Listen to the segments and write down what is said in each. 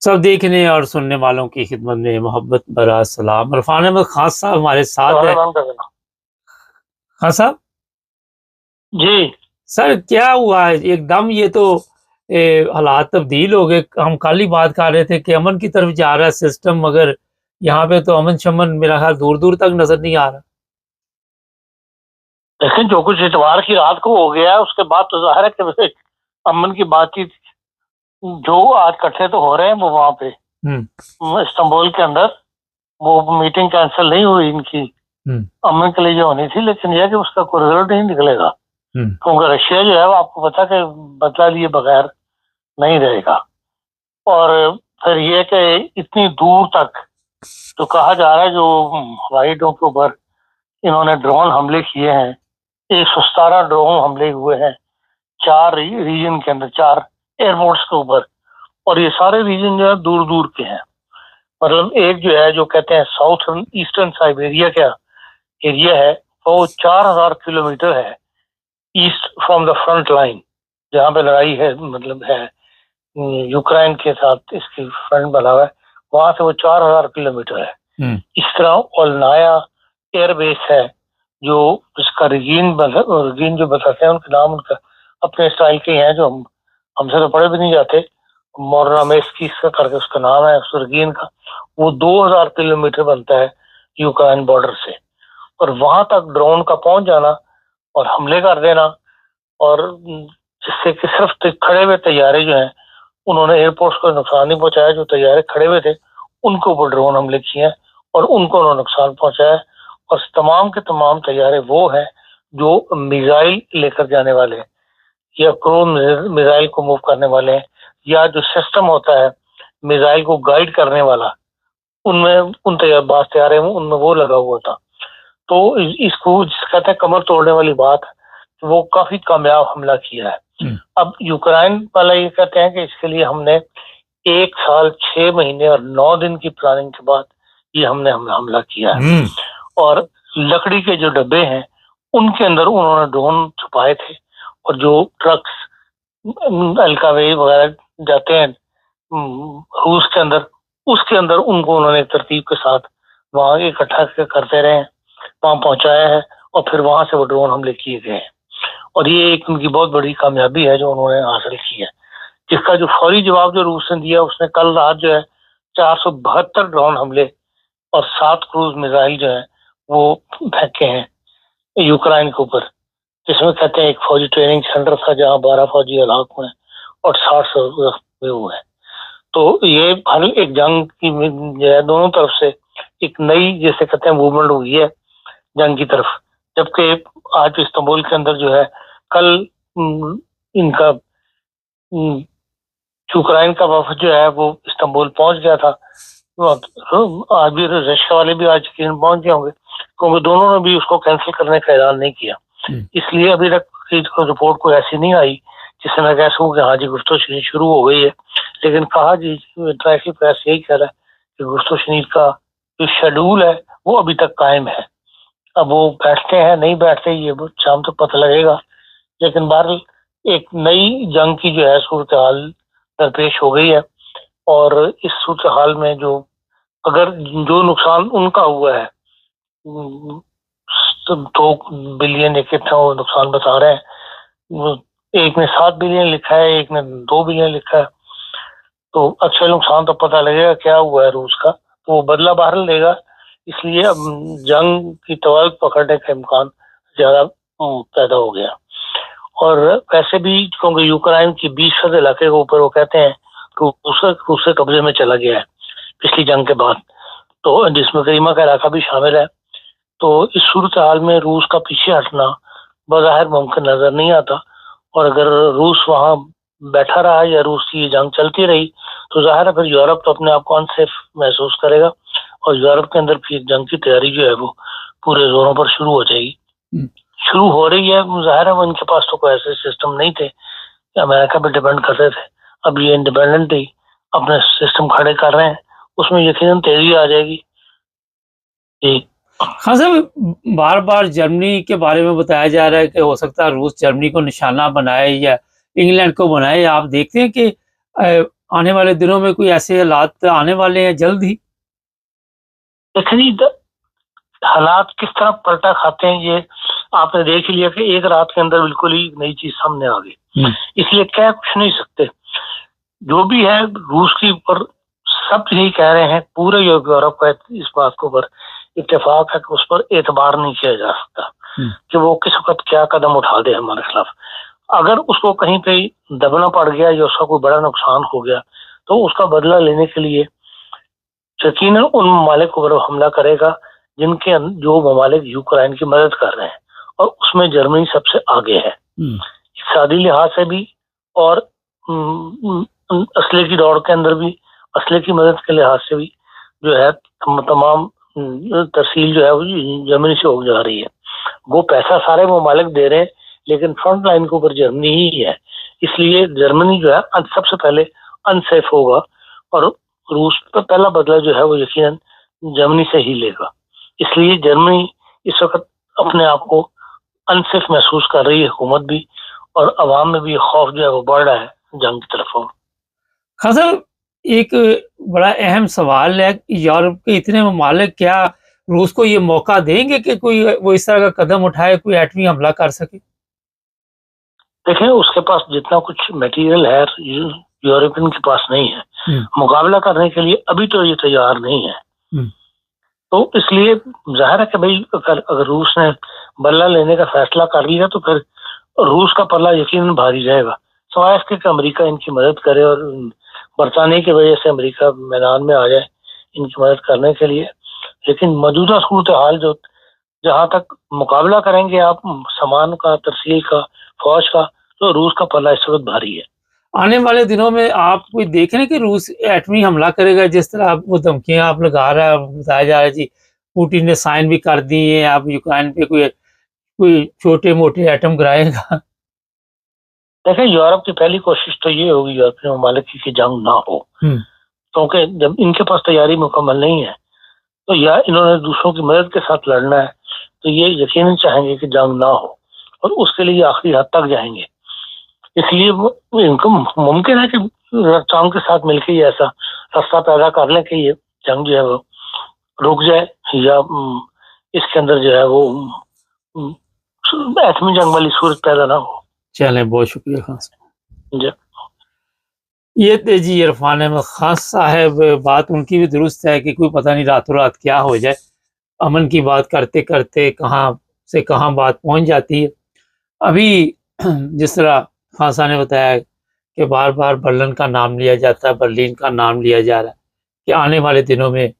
सब देखने और सुनने वालों की खिदमत में मोहब्बत भरा सलाम। इरफान अहमद खान साहब हमारे साथ है। हाँ साहब। जी। सर क्या हुआ है एकदम, ये तो हालात तब्दील हो गए। हम कल ही बात कर रहे थे कि अमन की तरफ जा रहा है सिस्टम, मगर यहाँ पे तो अमन शमन मेरा ख्याल दूर दूर तक नजर नहीं आ रहा। लेकिन जो कुछ इतवार की रात को हो गया है उसके बाद तो जाहिर है कि अमन की बातचीत जो आज इकट्ठे तो हो रहे हैं वो वहां पे इस्तांबुल के अंदर वो मीटिंग कैंसिल नहीं हुई इनकी। अमन के लिए जो होनी थी, लेकिन यह कि उसका कोई रिजल्ट नहीं निकलेगा क्योंकि रशिया जो है वो आपको पता कि बदला लिए बगैर नहीं रहेगा। और फिर ये कि इतनी दूर तक जो कहा जा रहा है, जो हवाई अड्डों के ऊपर इन्होंने ड्रोन हमले किए हैं, 117 ड्रोन हमले हुए हैं 4 रीजन के अंदर, 4 एयरपोर्ट्स के ऊपर। और ये सारे रीजन जो है दूर दूर के हैं। मतलब एक जो है जो कहते हैं साउथ ईस्टर्न साइबेरिया का एरिया है, वो 4000 किलोमीटर है east from the front line, जहाँ पे लड़ाई है, मतलब है यूक्रेन के साथ इसकी फ्रंट बना हुआ है, वहां से वो 4000 किलोमीटर है। इस तरह ओलनाया एयरबेस है, जो जिसका रीजन जो बताते हैं उनके नाम उनका अपने स्टाइल के हैं, जो हमसे तो पढ़े भी नहीं जाते। मोरनामेस्की करके उसका नाम है उस रीजन का। वो 2000 किलोमीटर बनता है यूक्रेन बॉर्डर से। और वहां तक ड्रोन का पहुंच जाना और हमले कर देना, और जिससे कि सिर्फ खड़े हुए तैयारे जो हैं, उन्होंने एयरपोर्ट्स को नुकसान नहीं पहुंचाया, जो तैयारे खड़े हुए थे उनके ऊपर ड्रोन हमले किए हैं और उनको उन्होंने नुकसान पहुंचाया है। और तमाम के तमाम तैयारे वो हैं जो मिसाइल लेकर जाने वाले हैं या क्रूज मिसाइल को मूव करने वाले हैं, या जो सिस्टम होता है मिसाइल को गाइड करने वाला, उनमें उन तैयारे उनमें वो लगा हुआ था। तो इसको जिस कहते हैं कमर तोड़ने वाली बात, वो काफी कामयाब हमला किया है। अब यूक्रेन वाला ये कहते हैं कि इसके लिए हमने 1 साल 6 महीने और 9 दिन की प्लानिंग के बाद ये हमने हमला किया है। और लकड़ी के जो डब्बे हैं उनके अंदर उन्होंने ड्रोन छुपाए थे, और जो ट्रक्स अलकावे वगैरह जाते हैं रूस के अंदर, उसके अंदर उनको उन्होंने तरतीब के साथ वहां इकट्ठा करते रहे, वहां पहुंचाया है, और फिर वहां से वो ड्रोन हमले किए गए हैं। और ये एक उनकी बहुत बड़ी कामयाबी है जो उन्होंने हासिल की है, जिसका जो फौरी जवाब जो रूस ने दिया, उसने कल रात जो है 472 ड्रोन हमले और 7 क्रूज मिसाइल जो है वो फेंके हैं यूक्रेन के ऊपर, जिसमें कहते हैं एक फौजी ट्रेनिंग सेंटर था जहां 12 फौजी हलाक हुए और 60 जख्मी हुए हैं। तो ये हर एक जंग की जो है दोनों तरफ से एक नई, जैसे कहते हैं, मूवमेंट हुई है जंग की तरफ। जबकि आज इस्तांबुल के अंदर जो है कल इनका यूक्रेन का वफद जो है वो इस्तांबुल पहुंच गया था। आज भी रशिया वाले भी आज पहुंच गए होंगे, क्योंकि दोनों ने भी उसको कैंसिल करने का ऐलान नहीं किया। इसलिए अभी तक रिपोर्ट कोई ऐसी नहीं आई जिससे मैं कह सकूं कि हाँ जी गुफ्तगू शुरू हो गई है। लेकिन कहा जी इंटरनेशनल प्रेस यही कह रहा है कि गुफ्तगू का जो शेड्यूल है वो अभी तक कायम है। अब वो बैठते हैं नहीं बैठते ये शाम तक पता लगेगा। लेकिन बहरहाल एक नई जंग की जो है सूरत हाल दरपेश हो गई है। और इस सूरत हाल में जो अगर जो नुकसान उनका हुआ है 2 बिलियन एक वो नुकसान बता रहे हैं, एक ने 7 बिलियन लिखा है, एक ने 2 बिलियन लिखा है। तो अच्छा नुकसान तो पता लगेगा क्या हुआ है रूस का, तो वो बदला बहरहाल लेगा। इसलिए अब जंग की तवाल पकड़ने का इम्कान ज्यादा पैदा हो गया। और वैसे भी क्योंकि यूक्रेन की 20% इलाके के ऊपर वो कहते हैं रूस के कब्जे में चला गया है पिछली जंग के बाद, तो जिसमें क्रीमा का इलाका भी शामिल है। तो इस सूरत हाल में रूस का पीछे हटना बज़ाहिर मुमकिन नजर नहीं आता। और अगर रूस वहां बैठा रहा या रूस की जंग चलती रही तो जाहिर है फिर यूरोप तो अपने आप को अनसेफ महसूस करेगा, और यूरोप के अंदर फिर जंग की तैयारी जो है वो पूरे जोरों पर शुरू हो जाएगी। शुरू हो रही है, जाहिर है उनके पास तो कोई ऐसे सिस्टम नहीं थे, अमेरिका पे डिपेंड करते थे। अब ये इंडिपेंडेंट ही अपने सिस्टम खड़े कर रहे हैं, उसमें यकीनन तेजी आ जाएगी। जी हाँ साहब, बार बार जर्मनी के बारे में बताया जा रहा है कि हो सकता है रूस जर्मनी को निशाना बनाए या इंग्लैंड को बनाए। आप देखते हैं कि आने वाले दिनों में कोई ऐसे हालात आने वाले हैं जल्द ही? देखिए हालात किस तरह पलटा खाते हैं ये आपने देख ही लिया कि एक रात के अंदर बिल्कुल ही नई चीज सामने आ गई। इसलिए कह कुछ नहीं सकते। जो भी है रूस के ऊपर सब यही कह रहे हैं, पूरे यूरोप का इस बात के ऊपर इत्तेफाक है कि उस पर एतबार नहीं किया जा सकता कि वो किस वक्त क्या कदम उठा दे हमारे खिलाफ। अगर उसको कहीं पे दबना पड़ गया या उसका कोई बड़ा नुकसान हो गया तो उसका बदला लेने के लिए यकीनन उन ममालिक को हमला करेगा जिनके जो ममालिक यूक्रेन की मदद कर रहे हैं, और उसमें जर्मनी सबसे आगे है इकतसादी लिहाज से भी और असले की दौड़ के अंदर भी, असले की मदद के लिहाज से भी जो है तमाम तरसील जो है वो जर्मनी से हो जा रही है। वो पैसा सारे ममालिक दे रहे हैं लेकिन फ्रंट लाइन के ऊपर जर्मनी ही है, इसलिए जर्मनी जो है सबसे पहले अनसेफ होगा और रूस पर पहला बदला जो है वो यकीनन जर्मनी से ही लेगा। इसलिए जर्मनी इस वक्त अपने आप को अनसेफ महसूस कर रही है, हुकूमत भी और अवाम में भी खौफ जो है वो बढ़ रहा है जंग की तरफ। खान साहब, एक बड़ा अहम सवाल है कि यूरोप के इतने ममालिक क्या रूस को ये मौका देंगे कि कोई वो इस तरह का कदम उठाए, कोई एटमी हमला कर सके? देखें उसके पास जितना कुछ मटेरियल है यूरोपियन के पास नहीं है, मुकाबला करने के लिए अभी तो ये तैयार नहीं है। तो इसलिए जाहिर है कि भाई अगर रूस ने बल्ला लेने का फैसला कर लिया तो फिर रूस का पल्ला यकीनन भारी रहेगा, सिवाय इसके कि अमेरिका इनकी मदद करे और बरतानिया की वजह से अमेरिका मैदान में आ जाए इनकी मदद करने के लिए। लेकिन मौजूदा सूरत हाल जो जहां तक मुकाबला करेंगे आप सामान का, तरसील का, फौज का, तो रूस का पल्ला इस वक्त भारी है। आने वाले दिनों में आप कोई देख रहे हैं कि रूस एटमी हमला करेगा? जिस तरह आप वो धमकियां आप लगा रहा है, बताया जा रहा है जी पुतिन ने साइन भी कर दी है, आप यूक्रेन पे कोई कोई छोटे मोटे एटम गिराएगा। देखिए यूरोप की पहली कोशिश तो ये होगी यूरोपीय ममालिक की जंग ना हो, क्योंकि जब इनके पास तैयारी मुकम्मल नहीं है तो या इन्होंने दूसरों की मदद के साथ लड़ना है तो ये यकीनन चाहेंगे कि जंग ना हो और उसके लिए आखिरी हद तक जाएंगे। इसलिए इनको मुमकिन है कि ट्रंप के साथ मिलकर ये ऐसा रास्ता पैदा कर लें कि ये जंग जो है वो रुक जाए या इसके अंदर जो है वो एटमी जंग वाली सूरत पैदा ना हो। चलें, बहुत शुक्रिया खान साहब जी। ये थे जी इरफान अहमद खान साहब। बात उनकी भी दुरुस्त है कि कोई पता नहीं रातों रात क्या हो जाए, अमन की बात करते करते कहाँ से कहाँ बात पहुंच जाती है। अभी जिस तरह खान साहब ने बताया कि बार बार बर्लिन का नाम लिया जाता है, बर्लिन का नाम लिया जा रहा है कि आने वाले दिनों में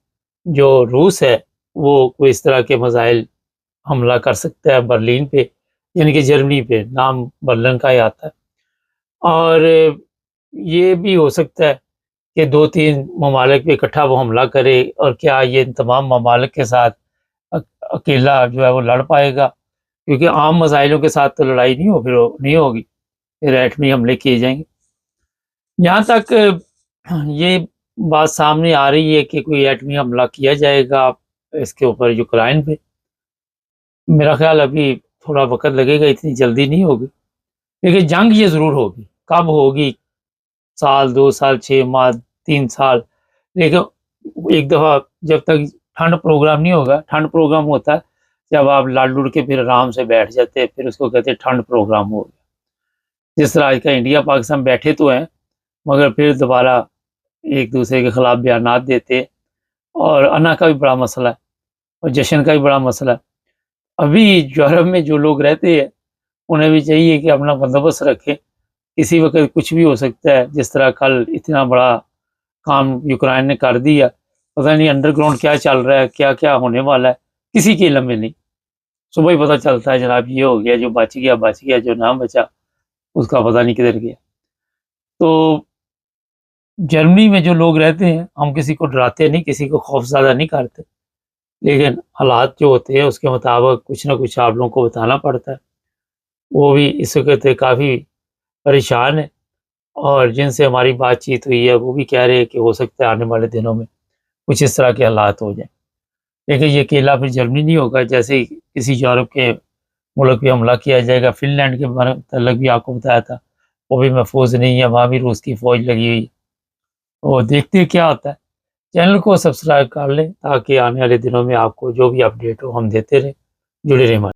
जो रूस है वो कोई इस तरह के मिसाइल हमला कर सकता है बर्लिन पे, यानी कि जर्मनी पे, नाम बर्लिन का ही आता है। और ये भी हो सकता है कि 2-3 ममालिक पे इकट्ठा वो हमला करे, और क्या ये इन तमाम ममालिक के साथ अकेला जो है वो लड़ पाएगा? क्योंकि आम मिसाइलों के साथ तो लड़ाई नहीं होगी, फिर एटमी हमले किए जाएंगे। यहाँ तक ये बात सामने आ रही है कि कोई एटमी हमला किया जाएगा इसके ऊपर यूक्रेन पे। मेरा ख्याल अभी थोड़ा वक्त लगेगा, इतनी जल्दी नहीं होगी, लेकिन जंग ये ज़रूर होगी। कब होगी? साल, 2 साल, 6 माह, 3 साल, लेकिन एक दफ़ा जब तक ठंड प्रोग्राम नहीं होगा। ठंड प्रोग्राम होता है जब आप लड़ लुड़ के फिर आराम से बैठ जाते हैं, फिर उसको कहते हैं ठंड प्रोग्राम हो गया। जिस तरह आज का इंडिया पाकिस्तान बैठे तो हैं, मगर फिर दोबारा एक दूसरे के खिलाफ बयानात देते, और अना का भी बड़ा मसला है और जश्न का भी बड़ा मसला है। अभी यूरोप में जो लोग रहते हैं उन्हें भी चाहिए कि अपना बंदोबस्त रखें, किसी वक्त कुछ भी हो सकता है। जिस तरह कल इतना बड़ा काम यूक्रेन ने कर दिया, पता नहीं अंडरग्राउंड क्या चल रहा है, क्या क्या होने वाला है, किसी के इल्म में नहीं। सुबह ही पता चलता है जनाब ये हो गया, जो बच गया, जो ना बचा उसका पता नहीं किधर गया। तो जर्मनी में जो लोग रहते हैं, हम किसी को डराते नहीं, किसी को खौफज़दा नहीं करते, लेकिन हालात जो होते हैं उसके मुताबिक कुछ ना कुछ आप लोगों को बताना पड़ता है। वो भी इस वक्त काफ़ी परेशान है, और जिनसे हमारी बातचीत हुई है वो भी कह रहे हैं कि हो सकता है आने वाले दिनों में कुछ इस तरह के हालात हो जाएं। लेकिन ये अकेला फिर जर्मनी नहीं होगा, जैसे ही किसी यूरोप के मुल्क पे हमला किया जाएगा। फिनलैंड के मतलब भी आपको बताया था, वो भी महफूज नहीं है, वहाँ भी रूस की फ़ौज लगी हुई है। और देखते हैं क्या होता है। चैनल को सब्सक्राइब कर लें ताकि आने वाले दिनों में आपको जो भी अपडेट हो हम देते रहें। जुड़े रहें हमारे।